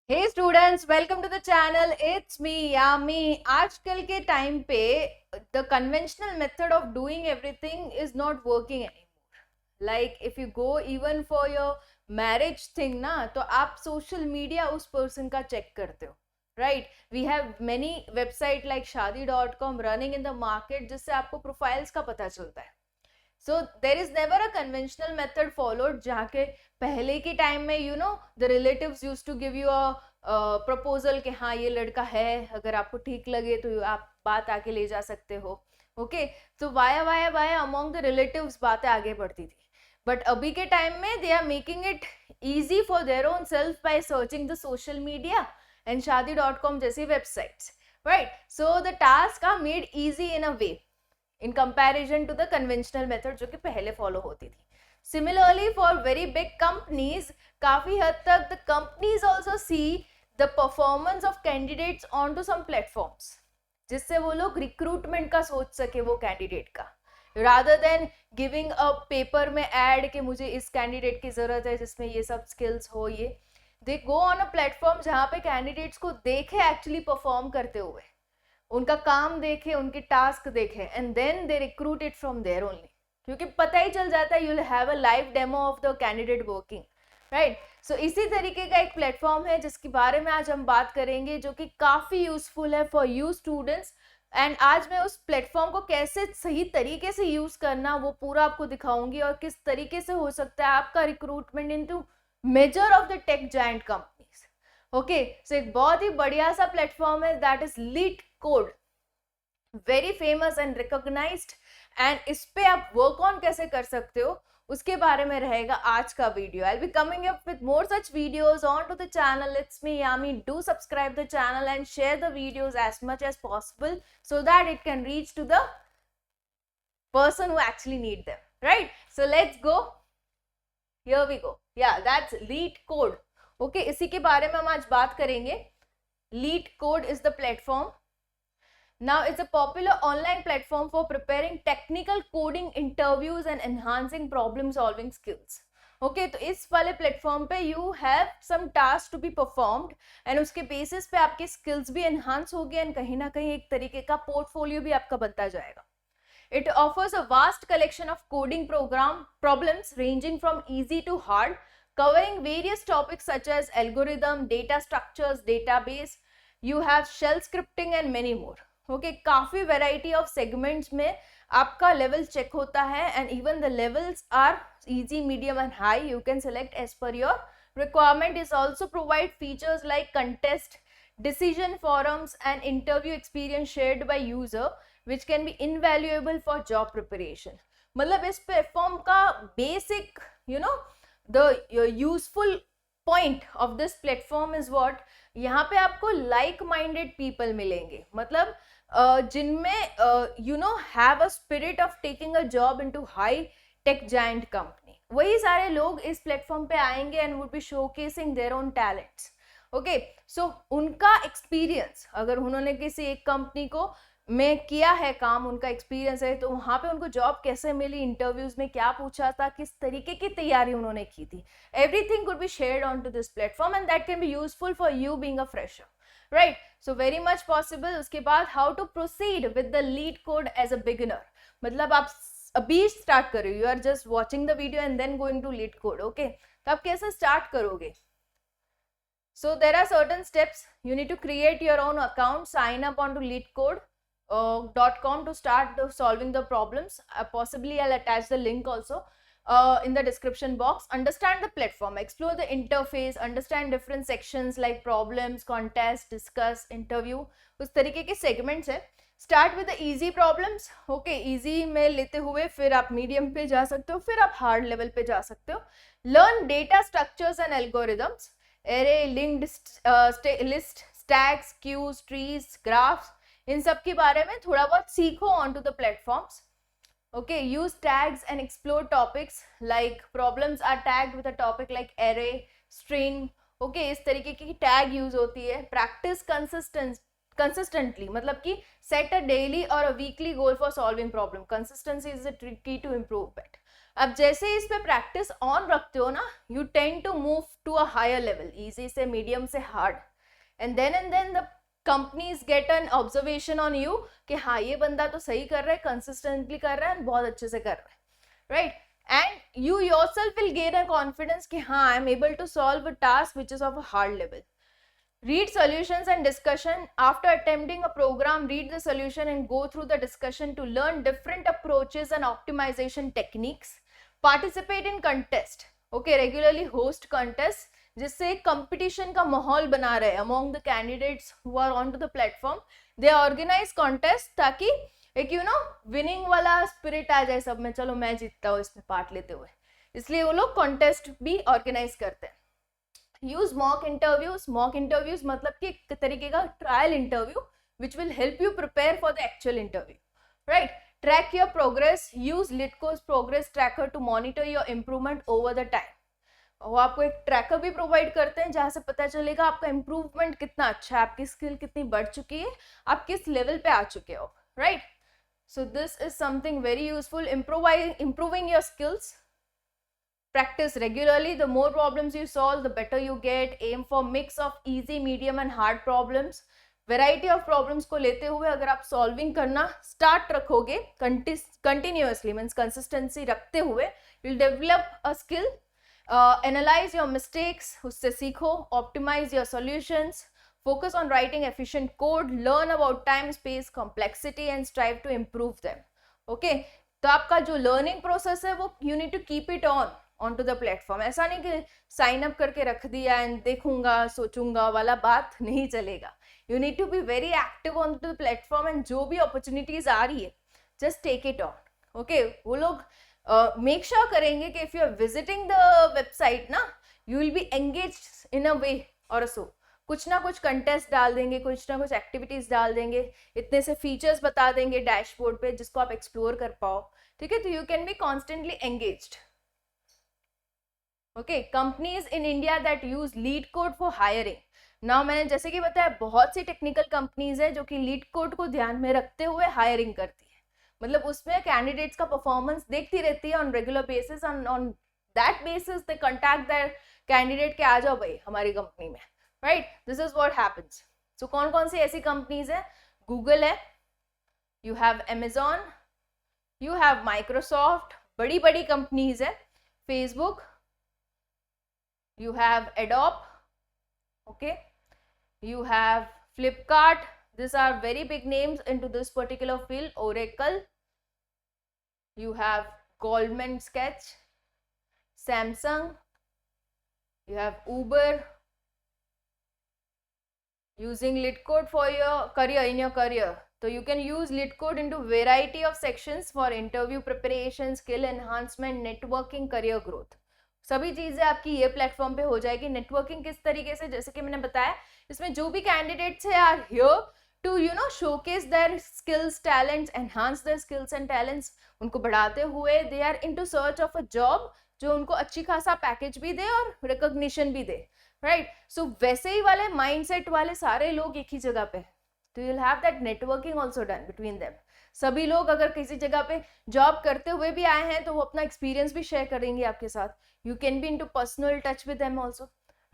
Hey students, welcome to the channel. It's me Yami. आजकल के time पे the conventional method of doing everything is not working anymore. Like if you go even for your marriage thing ना, तो आप social media उस person का check करते हो, right? We have many website like shaadi.com running in the market, जिससे आपको profiles का पता चलता है. So there is never a conventional method followed, जहाँ के पहले के टाइम में the relatives use to give you a proposal कि हाँ ये लड़का है, अगर आपको ठीक लगे तो आप बात आके ले जा सकते हो. ओके, तो via via via among the relatives बातें आगे बढ़ती थी. बट अभी के टाइम में they are making it easy for their own self by searching the social media and shaadi.com जैसी websites, right? So the task are made easy in a way in comparison to the conventional method जो कि पहले follow होती थी. Similarly, for very big companies, काफी हद तक the companies also see the performance of candidates onto some platforms, जिससे वो लोग रिक्रूटमेंट का सोच सके वो कैंडिडेट का, rather than giving a paper में ad कि मुझे इस कैंडिडेट की जरूरत है जिसमें ये सब स्किल्स हो. ये they go on a platform जहाँ पे कैंडिडेट्स को देखे एक्चुअली परफॉर्म करते हुए, उनका काम देखे, उनके टास्क देखे, and then they recruit it from there only, क्योंकि पता ही चल जाता है you will have a live demo of the candidate working, right? So इसी तरीके का एक प्लेटफॉर्म है जिसके बारे में आज हम बात करेंगे, जो कि काफ़ी यूजफुल है फॉर यू स्टूडेंट्स. एंड आज मैं उस प्लेटफॉर्म को कैसे सही तरीके से यूज करना वो पूरा आपको दिखाऊंगी, और किस तरीके से हो सकता है आपका recruitment into major of the tech giant companies. Okay, so एक बहुत ही बढ़िया सा प्लेटफॉर्म है, that is LeetCode. Very famous and recognised. And इस पे आप वर्क ऑन कैसे कर सकते हो उसके बारे में रहेगा आज का video. I will be coming up with more such videos on to the channel. It's me Yami. Do subscribe the channel and share the videos as much as possible so that it can reach to the person who actually need them, right? So let's go. Here we go. Yeah, that's lead code. Okay, इसी के बारे में हम आज बात करेंगे. Lead code is the platform. Now it's a popular online platform for preparing technical coding interviews and enhancing problem solving skills. Okay, तो इस वाले प्लेटफॉर्म पे you have some tasks to be performed and उसके basis पे आपके skills भी enhance होगी and कहीं ना कहीं एक तरीके का portfolio भी आपका बनता जाएगा. It offers a vast collection of coding problems ranging from easy to hard, covering various topics such as algorithm, data structures, database. You have shell scripting and many more. Okay, काफी variety of segments में आपका level check होता है, and even the levels are easy, medium and high. You can select as per your requirement. Is also provide features like contest, decision forums and interview experience shared by user, which can be invaluable for job preparation. मतलब इस platform का basic the useful point of this platform is what, यहाँ पे आपको like minded people मिलेंगे, मतलब जिनमें have a spirit of taking a job into high tech giant company. वही सारे लोग इस प्लेटफॉर्म पे आएंगे and would be showcasing their own talents. Okay, so उनका एक्सपीरियंस, अगर उन्होंने किसी एक कंपनी को में किया है काम, उनका एक्सपीरियंस है, तो वहाँ पे उनको जॉब कैसे मिली, इंटरव्यूज में क्या पूछा था, किस तरीके की तैयारी उन्होंने की थी, everything could be shared onto this platform and that can be useful for you being a fresher, right? So very much possible. उसके बाद how to proceed with the lead code as a beginner. मतलब आप अभी start करो, you are just watching the video and then going to lead code. Okay, तो आप कैसे start करोगे? So there are certain steps. You need to create your own account, sign up onto leadcode.com to start solving the problems. Possibly I'll attach the link also in the description box. Understand the platform, explore the interface, understand different sections like problems, contest, discuss, interview. उस तरीके के segments है. Start with the easy problems. Okay, easy में लेते हुए फिर आप medium पे जा सकते हो, फिर आप hard level पे जा सकते हो. Learn data structures and algorithms. Array, linked list, stacks, queues, trees, graphs, इन सब के बारे में थोड़ा बहुत सीखो onto the platforms. Okay, use tags and explore topics like problems are tagged with a topic like array, string. Okay, इस तरीके की टैग यूज होती है. Practice consistently, मतलब कि set a daily or a weekly goal for solving problem. Consistency is the key to improve it. अब जैसे ही इस पे प्रैक्टिस ऑन रखते हो ना, you tend to move to a higher level, easy से मीडियम से hard, and then the companies get an observation on you कि हाँ ये बंदा तो सही कर रहा है, कंसिस्टेंटली कर रहा है, बहुत अच्छे से कर रहा है, right? And you yourself will gain a confidence कि हाँ I am able to solve a task which is of a hard level. Read solutions and discussion. After attempting a program, read the solution and go through the discussion to learn different approaches and optimization techniques. Participate in contest. Okay, regularly host contests जिससे एक competition का माहौल बना रहे among the candidates who are onto the platform. They organize contest ताकि एक winning वाला spirit आ जाए सब में, चलो मैं जीतता हूँ इसमें पार्ट लेते हुए, इसलिए वो लोग कॉन्टेस्ट भी ऑर्गेनाइज करते हैं. Use mock interviews. Mock interviews मतलब कि एक तरीके का trial interview which will help you prepare for the actual interview, right? Track your progress. Use LeetCode's progress tracker to monitor your improvement over the time. वो आपको एक tracker भी provide करते हैं जहां से पता चलेगा आपका इंप्रूवमेंट कितना अच्छा है, आपकी स्किल कितनी बढ़ चुकी है, आप किस लेवल पे आ चुके हो, right? So this is something very useful. Improving your skills. Practice regularly. The more problems you solve, the better you get. Aim for mix of easy, medium and hard problems. Variety of problems को लेते हुए अगर आप solving करना start रखोगे continuously, means consistency रखते हुए, you'll develop a skill. Analyze your mistakes, उससे सीखो. Optimize your solutions. Focus on writing efficient code. Learn about time, space, complexity and strive to improve them. Okay? तो आपका जो learning process है वो you need to keep it on to the platform. ऐसा नहीं कि साइन अप करके रख दिया एंड देखूंगा सोचूंगा वाला बात नहीं चलेगा. You need to be very active on to the platform and जो भी अपॉर्चुनिटीज आ रही है just take it on. Okay, वो लोग मेक श्योर करेंगे कि if you are visiting the website ना, you will be engaged in a way और सो. कुछ ना कुछ कंटेस्ट डाल देंगे, कुछ ना कुछ एक्टिविटीज डाल देंगे, इतने से फीचर्स बता देंगे डैशबोर्ड पे जिसको आप एक्सप्लोर कर पाओ. ठीक है, तो you can be constantly engaged. Okay, companies in India that use leet code for hiring. Now मैंने जैसे कि बताया बहुत सी टेक्निकल कंपनीज है जो कि लीड कोड को ध्यान में रखते हुए हायरिंग करती है. मतलब उसमें कैंडिडेट्स का परफॉर्मेंस देखती रहती है on regular basis. On that basis they contact that candidate के आ जाओ भाई हमारी कंपनी में, right? This is what happens. So कौन कौन सी ऐसी कंपनीज है? गूगल है, you have Amazon, you have Microsoft, बड़ी बड़ी कंपनीज है, Facebook, you have Adobe, okay, you have Flipkart. These are very big names into this particular field. Oracle, you have Goldman Sachs, Samsung, you have Uber. Using LeetCode for your career, in your career, so you can use LeetCode into variety of sections for interview preparation, skill enhancement, networking, career growth. सभी चीजें आपकी ये platform पे हो जाएगी. Networking किस तरीके से, जैसे कि मैंने बताया, इसमें जो भी कैंडिडेट्स है are here to showcase their skills, talents, enhance their skills and talents. उनको बढ़ाते हुए they are into search of a job जो उनको अच्छी खासा पैकेज भी दे और रिकॉग्निशन भी दे, राइट? सो वैसे ही वाले माइंडसेट वाले सारे लोग एक ही जगह पे, तो you will have that networking also done between them. सभी लोग अगर किसी जगह पे जॉब करते हुए भी आए हैं तो वो अपना एक्सपीरियंस भी शेयर करेंगे आपके साथ. You can be into personal touch with them also,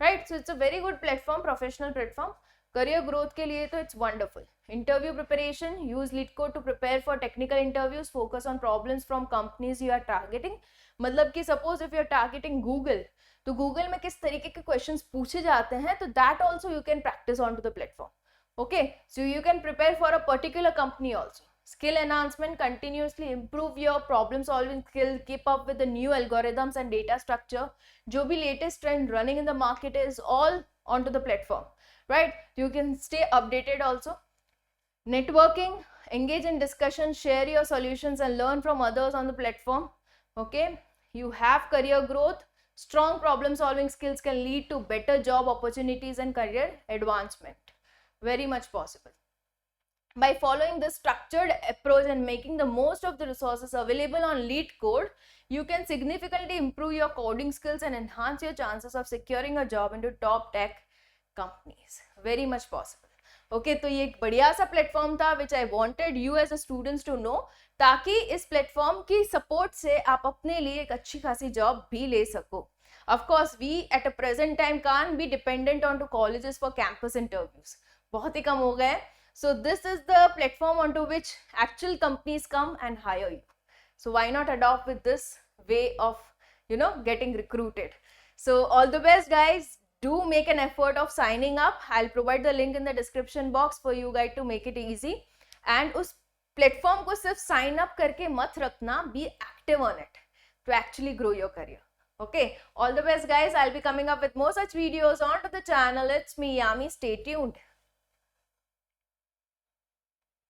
right? So it's a very good platform, professional platform. Career growth के लिए तो it's wonderful. Interview preparation, use LeetCode to prepare for technical interviews. Focus on problems from companies you are targeting. मतलब कि suppose if you are targeting Google, तो Google में किस तरीके के क्वेश्चंस पूछे जाते हैं, तो that also you can practice on to the platform. Okay, so you can prepare for a particular company also. Skill enhancement, continuously improve your problem solving skill, keep up with the new algorithms and data structure. जो भी latest trend running in the market is all onto the platform, right? You can stay updated also. Networking, engage in discussion, share your solutions and learn from others on the platform. Okay, you have career growth. Strong problem solving skills can lead to better job opportunities and career advancement. Very much possible. By following this structured approach and making the most of the resources available on LeetCode, you can significantly improve your coding skills and enhance your chances of securing a job into top tech companies. Very much possible. Okay तो ये एक बढ़िया सा platform था which I wanted you as a students to know, ताकि इस platform की support से आप अपने लिए एक अच्छी खासी जॉब भी ले सको. Of course, we at a present time can't be dependent on to colleges for campus interviews. बहुत ही कम हो गए. So this is the platform onto which actual companies come and hire you. So why not adopt with this way of, getting recruited? So all the best, guys. Do make an effort of signing up. I'll provide the link in the description box for you guys to make it easy. And उस platform को सिर्फ sign up करके मत रखना. Be active on it to actually grow your career. Okay, all the best, guys. I'll be coming up with more such videos onto the channel. It's me, Yami. Stay tuned.